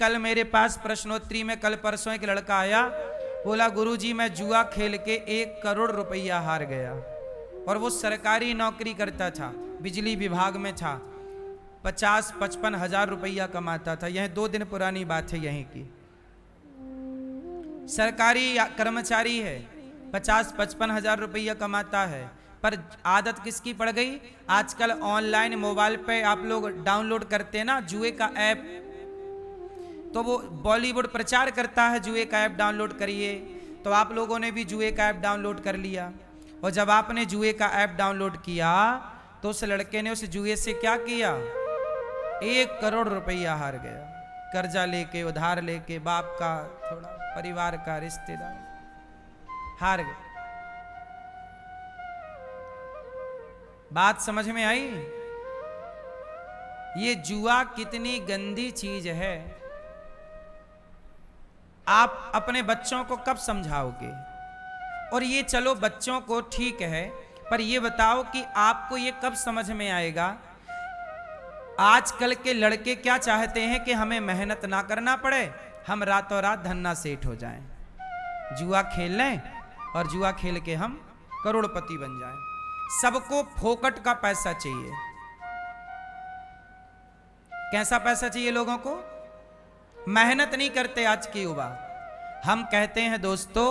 कल मेरे पास प्रश्नोत्तरी में कल परसों एक लड़का आया, बोला गुरुजी मैं जुआ खेल के 1 करोड़ रुपया हार गया। और वो सरकारी नौकरी करता था, बिजली विभाग में था, 50-55 हजार रुपया कमाता था। यह 2 दिन पुरानी बात है यहीं की। सरकारी कर्मचारी है, 50-55 हजार रुपया कमाता है, पर आदत किसकी पड़ गई? आजकल ऑनलाइन मोबाइल पे आप लोग डाउनलोड करते हैं ना जुए का ऐप, तो वो बॉलीवुड प्रचार करता है जुए का ऐप डाउनलोड करिए, तो आप लोगों ने भी जुए का ऐप डाउनलोड कर लिया। और जब आपने जुए का ऐप डाउनलोड किया तो उस लड़के ने उस जुए से क्या किया? 1 करोड़ रुपया हार गया, कर्जा लेके, उधार लेके, बाप का, थोड़ा परिवार का, रिश्तेदार, हार गए। बात समझ में आई? ये जुआ कितनी गंदी चीज है। आप अपने बच्चों को कब समझाओगे? और ये चलो बच्चों को ठीक है, पर ये बताओ कि आपको ये कब समझ में आएगा? आजकल के लड़के क्या चाहते हैं कि हमें मेहनत ना करना पड़े, हम रातों रात धन्ना सेठ हो जाएं, जुआ खेल लें और जुआ खेल के हम करोड़पति बन जाएं। सबको फोकट का पैसा चाहिए। कैसा पैसा चाहिए लोगों को? मेहनत नहीं करते आज के युवा। हम कहते हैं दोस्तों,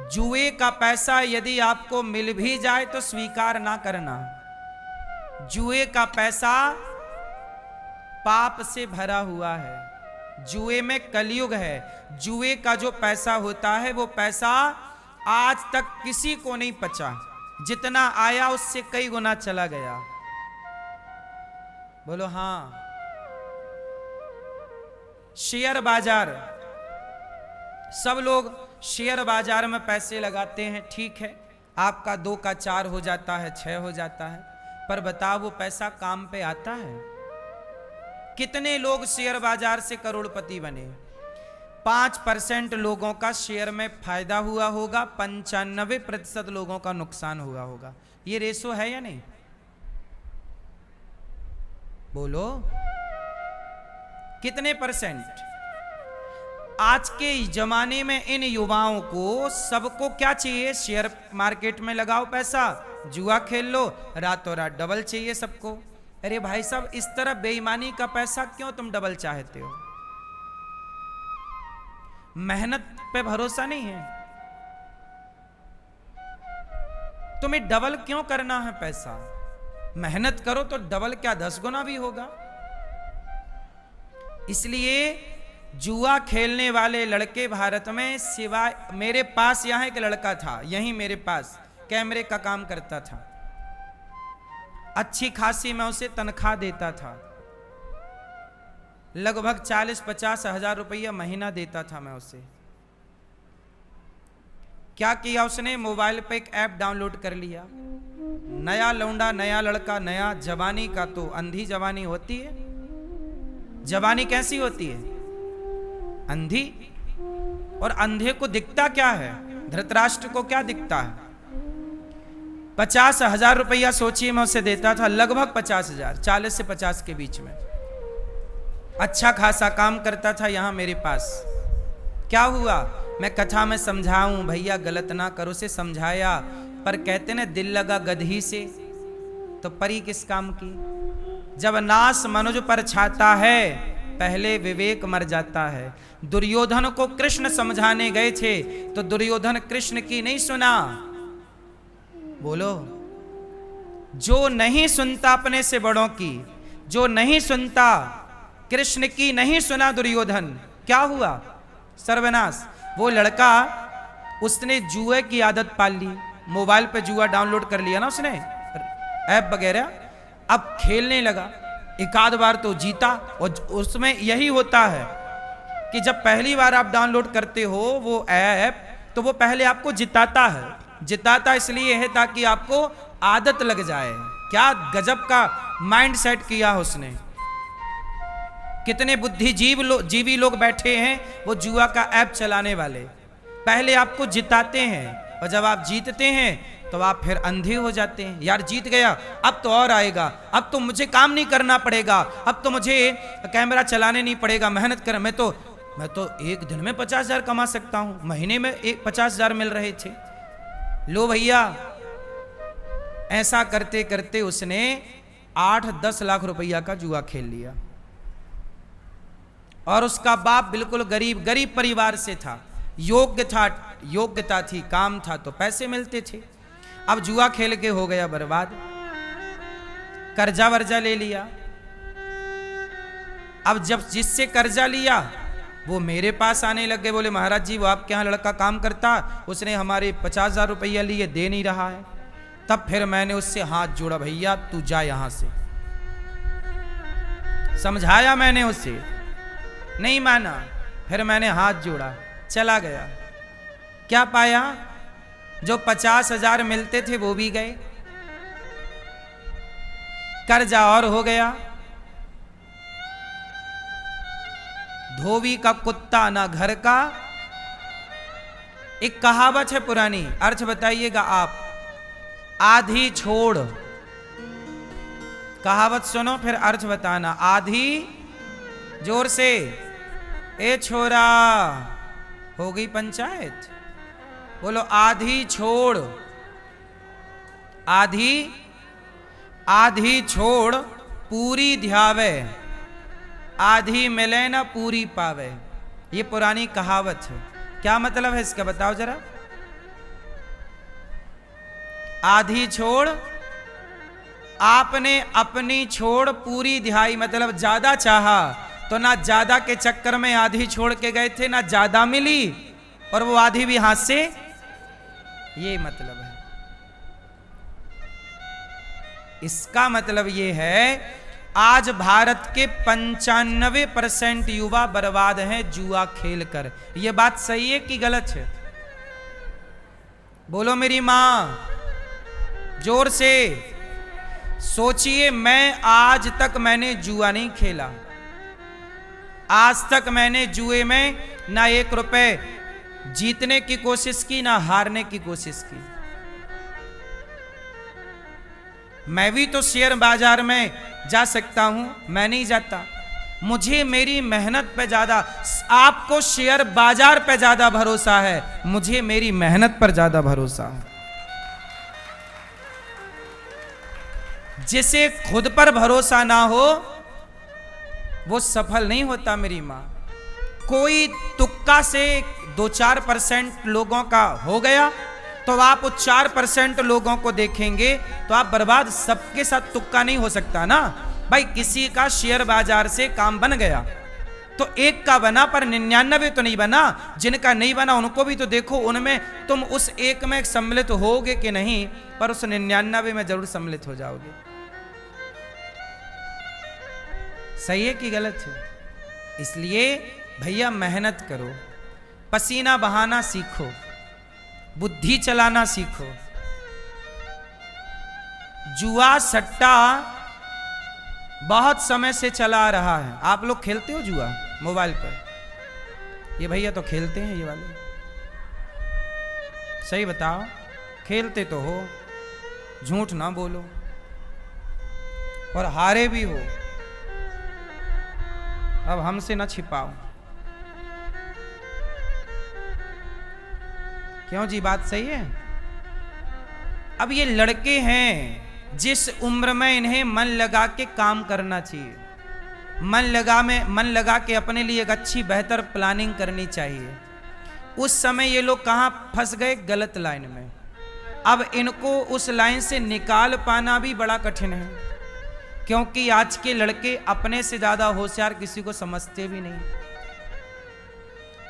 जुए का पैसा यदि आपको मिल भी जाए तो स्वीकार ना करना। जुए का पैसा पाप से भरा हुआ है। जुए में कलयुग है। जुए का जो पैसा होता है वो पैसा आज तक किसी को नहीं पचा। जितना आया उससे कई गुना चला गया। बोलो हां। शेयर बाजार, सब लोग शेयर बाजार में पैसे लगाते हैं, ठीक है, आपका 2 का 4 हो जाता है, 6 हो जाता है, पर बताओ वो पैसा काम पे आता है? कितने लोग शेयर बाजार से करोड़पति बने? 5% लोगों का शेयर में फायदा हुआ होगा, 95% लोगों का नुकसान हुआ होगा। ये रेशो है या नहीं? बोलो कितने परसेंट? आज के जमाने में इन युवाओं को सबको क्या चाहिए? शेयर मार्केट में लगाओ पैसा, जुआ खेल लो, रातों रात डबल चाहिए सबको। अरे भाई साहब, इस तरह बेईमानी का पैसा क्यों तुम डबल चाहते हो? मेहनत पे भरोसा नहीं है? तुम्हें डबल क्यों करना है पैसा? मेहनत करो तो डबल क्या 10 गुना भी होगा। इसलिए जुआ खेलने वाले लड़के भारत में, सिवाय मेरे पास यहां एक लड़का था, यहीं मेरे पास कैमरे का काम करता था, अच्छी खासी मैं उसे तनख्वाह देता था, लगभग 40-50 हजार रुपया महीना देता था मैं उसे। क्या किया उसने? मोबाइल पे एक ऐप डाउनलोड कर लिया। नया लौंडा, नया लड़का, नया जवानी का तो अंधी जवानी होती है। जवानी कैसी होती है? अंधी। और अंधे को दिखता क्या है? धृतराष्ट्र को क्या दिखता है? 50 हजार रुपया सोचिए मैं उसे देता था, लगभग 50 हजार, 40 से 50 के बीच में। अच्छा खासा काम करता था यहां मेरे पास। क्या हुआ? मैं कथा में समझाऊं, भैया गलत ना करो से समझाया, पर कहते ना दिल लगा गधी से तो परी किस काम की। जब नास मनुज पर छाता है, पहले विवेक मर जाता है। दुर्योधन को कृष्ण समझाने गए थे तो दुर्योधन कृष्ण की नहीं सुना। बोलो, जो नहीं सुनता अपने से बड़ों की, जो नहीं सुनता कृष्ण की, नहीं सुना दुर्योधन, क्या हुआ? सर्वनाश। वो लड़का, उसने जुए की आदत पाल ली, मोबाइल पे जुआ डाउनलोड कर लिया ना उसने, ऐप वगैरह, अब खेलने लगा। एक आध बार तो जीता, और उसमें यही होता है कि जब पहली बार आप डाउनलोड करते हो वो ऐप, तो वो पहले आपको जिताता है। जिताता इसलिए है ताकि आपको आदत लग जाए। क्या गजब का माइंड सेट किया उसने। कितने बुद्धिजीवी लोग बैठे हैं वो जुआ का ऐप चलाने वाले। पहले आपको जिताते हैं, और जब आप जीतते हैं तो आप फिर अंधे हो जाते हैं। यार जीत गया, अब तो और आएगा, अब तो मुझे काम नहीं करना पड़ेगा, अब तो मुझे कैमरा चलाने नहीं पड़ेगा, मेहनत कर, मैं तो एक दिन में 50,000 कमा सकता हूं, महीने में 50,000 मिल रहे थे। लो भैया, ऐसा करते करते उसने 8-10 लाख रुपया का जुआ खेल लिया। और उसका बाप बिल्कुल गरीब परिवार से था, योग्यता थी, काम था तो पैसे मिलते थे। अब जुआ खेल के हो गया बर्बाद, कर्जा वर्जा ले लिया। अब जब जिससे कर्जा लिया वो मेरे पास आने लग गए, बोले महाराज जी वो आपके यहाँ लड़का काम करता, उसने हमारे 50,000 रुपया लिए, दे नहीं रहा है। तब फिर मैंने उससे हाथ जोड़ा, भैया तू जा यहां से, समझाया मैंने उससे, नहीं माना। फिर मैंने हाथ जोड़ा, चला गया। क्या पाया? जो 50,000 मिलते थे वो भी गए, कर्जा और हो गया। धोबी का कुत्ता ना घर का, एक कहावत है पुरानी, अर्थ बताइएगा आप। आधी छोड़, कहावत सुनो फिर अर्थ बताना। आधी, जोर से, ए छोरा, हो गई पंचायत, बोलो आधी छोड़। आधी छोड़ पूरी ध्यावे, आधी मिले ना पूरी पावे। ये पुरानी कहावत है। क्या मतलब है इसका बताओ जरा। आधी छोड़, आपने अपनी छोड़ पूरी ध्याई, मतलब ज्यादा चाहा तो ना ज्यादा के चक्कर में आधी छोड़ के गए थे, ना ज्यादा मिली और वो आधी भी हाथ से, ये मतलब है। इसका मतलब ये है आज भारत के 95% युवा बर्बाद हैं जुआ खेलकर। ये बात सही है कि गलत है? बोलो मेरी मां, जोर से सोचिए। मैं आज तक मैंने जुआ नहीं खेला, आज तक मैंने जुए में ना 1 रुपए जीतने की कोशिश की, ना हारने की कोशिश की। मैं भी तो शेयर बाजार में जा सकता हूं, मैं नहीं जाता। मुझे मेरी मेहनत पे ज्यादा, आपको शेयर बाजार पे ज्यादा भरोसा है, मुझे मेरी मेहनत पर ज्यादा भरोसा है। जिसे खुद पर भरोसा ना हो वो सफल नहीं होता मेरी मां। कोई तुक्का से 2-4% लोगों का हो गया तो आप 4% लोगों को देखेंगे तो आप बर्बाद। सबके साथ तुक्का नहीं हो सकता ना भाई। किसी का शेयर बाजार से काम बन गया तो एक का बना, पर 99 तो नहीं बना। जिनका नहीं बना उनको भी तो देखो, उनमें तुम उस एक में सम्मिलित होगे कि नहीं, पर उस 99 में जरूर सम्मिलित हो जाओगे। सही है कि गलत है? इसलिए भैया मेहनत करो, पसीना बहाना सीखो, बुद्धि चलाना सीखो। जुआ सट्टा बहुत समय से चला आ रहा है। आप लोग खेलते हो जुआ मोबाइल पर? ये भैया तो खेलते हैं ये वाले, सही बताओ, खेलते तो हो, झूठ ना बोलो। और हारे भी हो, अब हमसे ना छिपाओ। क्यों जी, बात सही है? अब ये लड़के हैं जिस उम्र में इन्हें मन लगा के काम करना चाहिए, मन लगा के अपने लिए एक अच्छी बेहतर प्लानिंग करनी चाहिए। उस समय ये लोग कहां फंस गए? गलत लाइन में। अब इनको उस लाइन से निकाल पाना भी बड़ा कठिन है, क्योंकि आज के लड़के अपने से ज्यादा होशियार किसी को समझते भी नहीं।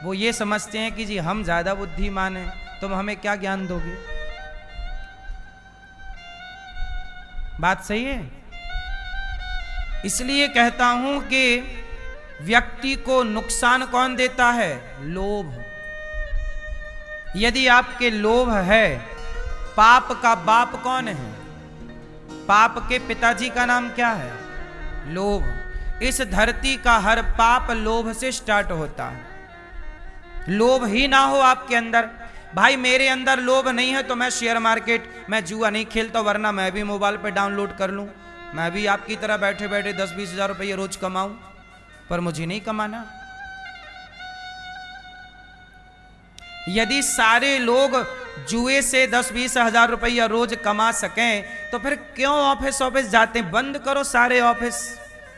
वो ये समझते हैं कि जी हम ज्यादा बुद्धिमान हैं, तुम हमें क्या ज्ञान दोगे। बात सही है? इसलिए कहता हूं कि व्यक्ति को नुकसान कौन देता है? लोभ। यदि आपके लोभ है, पाप का बाप कौन है? पाप के पिताजी का नाम क्या है? लोभ। इस धरती का हर पाप लोभ से स्टार्ट होता है। लोभ ही ना हो आपके अंदर, भाई मेरे अंदर लोभ नहीं है तो मैं शेयर मार्केट मैं जुआ नहीं खेलता, वरना मैं भी मोबाइल पे डाउनलोड कर लूं, मैं भी आपकी तरह बैठे बैठे 10-20 हजार रुपये रोज कमाऊं, पर मुझे नहीं कमाना। यदि सारे लोग जुए से 10-20 हजार रुपया रोज कमा सकें तो फिर क्यों ऑफिस जाते हैं? बंद करो सारे ऑफिस।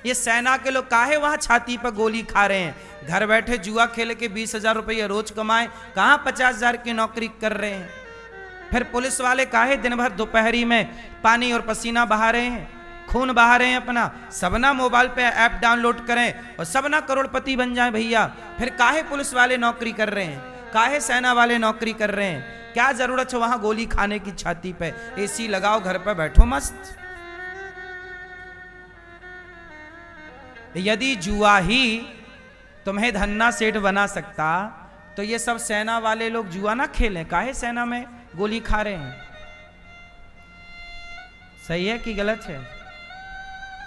ये सेना के लोग काहे वहां छाती पर गोली खा रहे हैं? घर बैठे जुआ खेल के 20 हजार रुपया रोज कमाए, कहां 50 हजार की नौकरी कर रहे हैं? फिर पुलिस वाले काहे दिन भर दोपहरी में पानी और पसीना बहा रहे हैं, खून बहा रहे हैं अपना? सबना मोबाइल पे ऐप डाउनलोड करें और सबना करोड़पति बन जाएं भैया। फिर काहे पुलिस वाले नौकरी कर रहे हैं, काहे सेना वाले नौकरी कर रहे हैं? क्या जरूरत है वहां गोली खाने की छाती पे? एसी लगाओ, घर पे बैठो मस्त। यदि जुआ ही तुम्हें धन्ना सेठ बना सकता तो ये सब सेना वाले लोग जुआ ना खेलें? काहे सेना में गोली खा रहे हैं? सही है कि गलत है?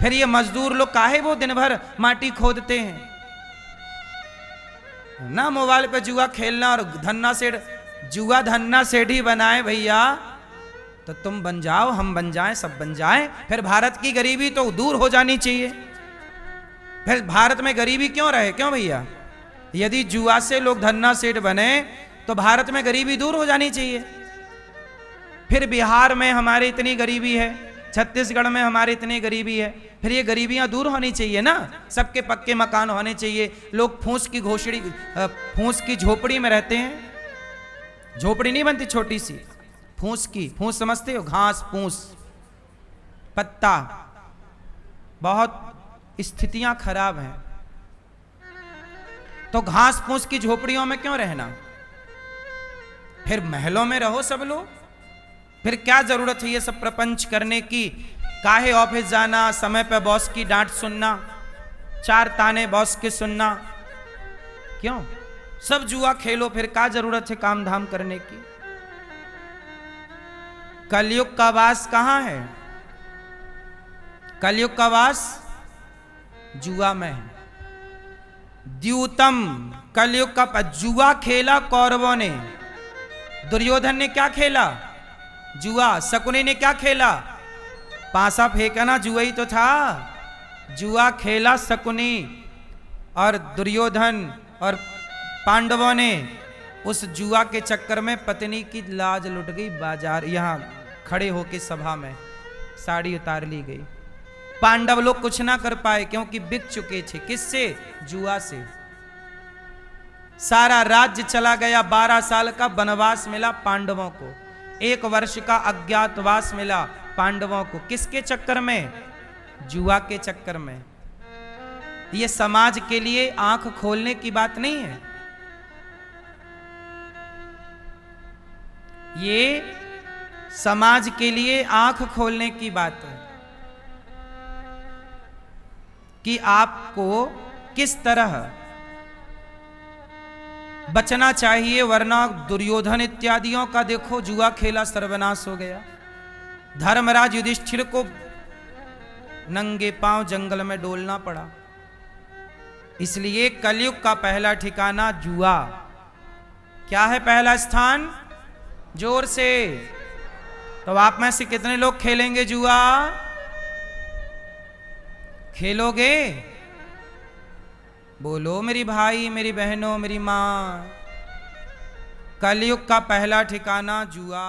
फिर ये मजदूर लोग काहे वो दिन भर माटी खोदते हैं? ना मोबाइल पे जुआ खेलना और धन्ना सेठ, जुआ धन्ना सेठ ही बनाए भैया, तो तुम बन जाओ, हम बन जाएं, सब बन जाएं। फिर भारत की गरीबी तो दूर हो जानी चाहिए। फिर भारत में गरीबी क्यों रहे? क्यों भैया? यदि जुआ से लोग धन्ना सेठ बने तो भारत में गरीबी दूर हो जानी चाहिए। फिर बिहार में हमारी इतनी गरीबी है, छत्तीसगढ़ में हमारी इतनी गरीबी है, फिर ये गरीबियां दूर होनी चाहिए ना। सबके पक्के मकान होने चाहिए। लोग फूस की घोषड़ी, फूस की झोपड़ी में रहते हैं। झोपड़ी नहीं बनती छोटी सी, फूस की, फूस समझते हो? घास फूस पत्ता। बहुत स्थितियां खराब हैं तो घास फूस की झोपड़ियों में क्यों रहना? फिर महलों में रहो सब लोग। फिर क्या जरूरत है ये सब प्रपंच करने की? काहे ऑफिस जाना, समय पे बॉस की डांट सुनना, 4 ताने बॉस के सुनना? क्यों? सब जुआ खेलो, फिर क्या जरूरत है काम धाम करने की? कलयुग का वास कहां है? कलयुग का वास जुआ में है। द्यूतम, कलयुग का जुआ खेला कौरवों ने। दुर्योधन ने क्या खेला? जुआ। शकुनी ने क्या खेला? पासा फेंका ना, जुआ ही तो था। जुआ खेला शकुनी और दुर्योधन और पांडवों ने। उस जुआ के चक्कर में पत्नी की लाज लुट गई। बाजार यहां खड़े होके सभा में साड़ी उतार ली गई। पांडव लोग कुछ ना कर पाए क्योंकि बिक चुके थे। किससे? जुआ से। सारा राज्य चला गया। 12 साल का वनवास मिला पांडवों को, 1 वर्ष का अज्ञातवास मिला पांडवों को। किसके चक्कर में? जुआ के चक्कर में। ये समाज के लिए आंख खोलने की बात नहीं है। ये समाज के लिए आंख खोलने की बात है कि आपको किस तरह बचना चाहिए, वरना दुर्योधन इत्यादियों का देखो जुआ खेला सर्वनाश हो गया। धर्मराज युधिष्ठिर को नंगे पांव जंगल में डोलना पड़ा। इसलिए कलयुग का पहला ठिकाना जुआ। क्या है पहला स्थान? जोर से। तो आप में से कितने लोग खेलेंगे जुआ? खेलोगे? बोलो मेरी भाई, मेरी बहनों, मेरी मां। कलयुग का पहला ठिकाना जुआ।